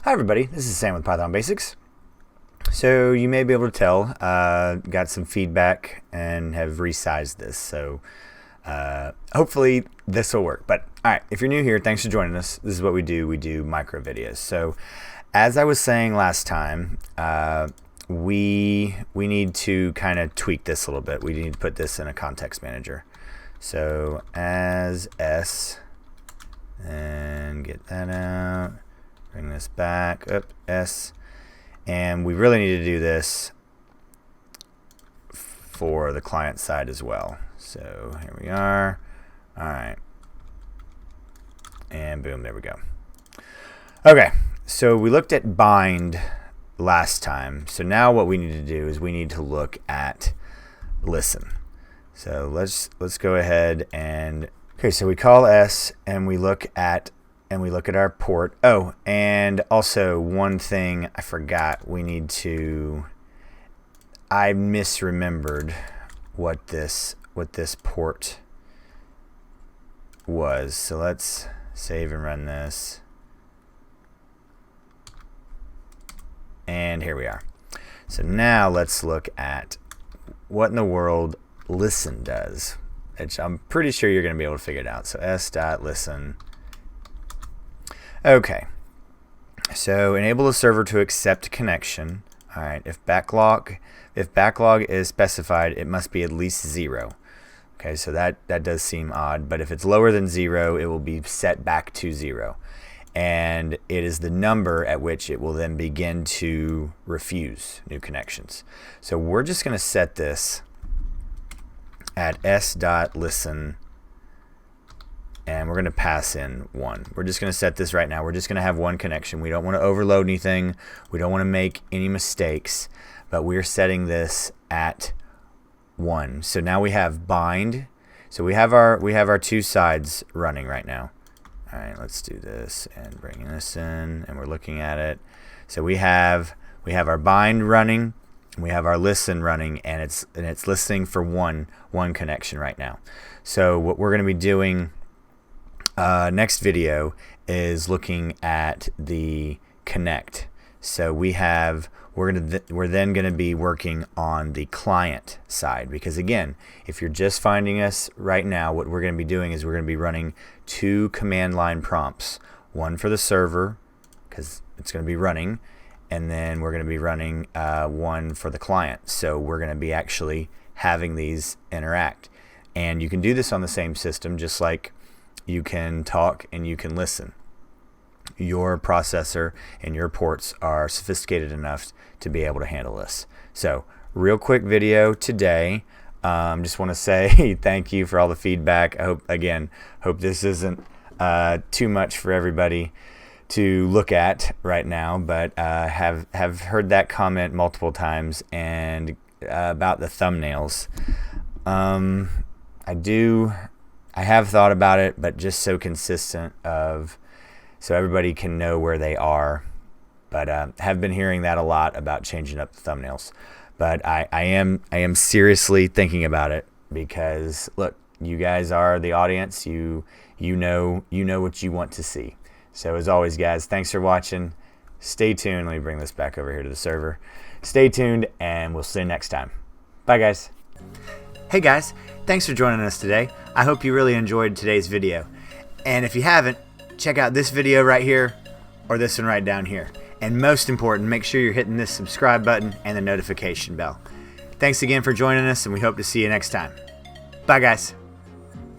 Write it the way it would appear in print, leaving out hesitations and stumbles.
Hi everybody, this is Sam with Python Basics. So you may be able to tell, got some feedback and have resized this. So hopefully this will work. But alright, if you're new here, thanks for joining us. This is what we do micro videos. So as I was saying last time, we need to kind of tweak this a little bit. We need to put this in a context manager. So as S, and get that out. Bring this back up, S, and we really need to do this for the client side as well. So here we are. All right, and boom, there we go. Okay, so we looked at bind last time. So now what we need to do is we need to look at listen. So let's go ahead and okay. So we call S and we look at our port. Oh, and also one thing I forgot, I misremembered what this port was. So let's save and run this. And here we are. So now let's look at what in the world listen does, which I'm pretty sure you're going to be able to figure it out. So s.listen. Okay, so enable the server to accept connection. All right, if backlog is specified, it must be at least 0. Okay, so that does seem odd, but if it's lower than 0, it will be set back to 0. And it is the number at which it will then begin to refuse new connections. So we're just going to set this at s.listen. And we're going to pass in 1. We're just going to set this right now. We're just going to have one connection. We don't want to overload anything. We don't want to make any mistakes. But we're setting this at 1. So now we have bind. So we have our two sides running right now. All right, let's do this and bring this in. And we're looking at it. So we have our bind running. We have our listen running, and it's listening for one connection right now. So what we're going to be doing next video is looking at the connect. So we're then going to be working on the client side, because again, if you're just finding us right now, what we're going to be doing is we're going to be running 2 command line prompts, one for the server because it's going to be running, and then we're going to be running one for the client. So we're going to be actually having these interact, and you can do this on the same system, just like you can talk and you can listen. Your processor and your ports are sophisticated enough to be able to handle this. So real quick video today. Just want to say thank you for all the feedback. I hope this isn't too much for everybody to look at right now, but have heard that comment multiple times, and about the thumbnails. I have thought about it, but just so consistent so everybody can know where they are. But have been hearing that a lot about changing up the thumbnails. But I am seriously thinking about it, because look, you guys are the audience. You know what you want to see. So as always, guys, thanks for watching. Stay tuned. Let me bring this back over here to the server. Stay tuned, and we'll see you next time. Bye, guys. Hey guys, thanks for joining us today. I hope you really enjoyed today's video. And if you haven't, check out this video right here or this one right down here. And most important, make sure you're hitting this subscribe button and the notification bell. Thanks again for joining us, and we hope to see you next time. Bye guys.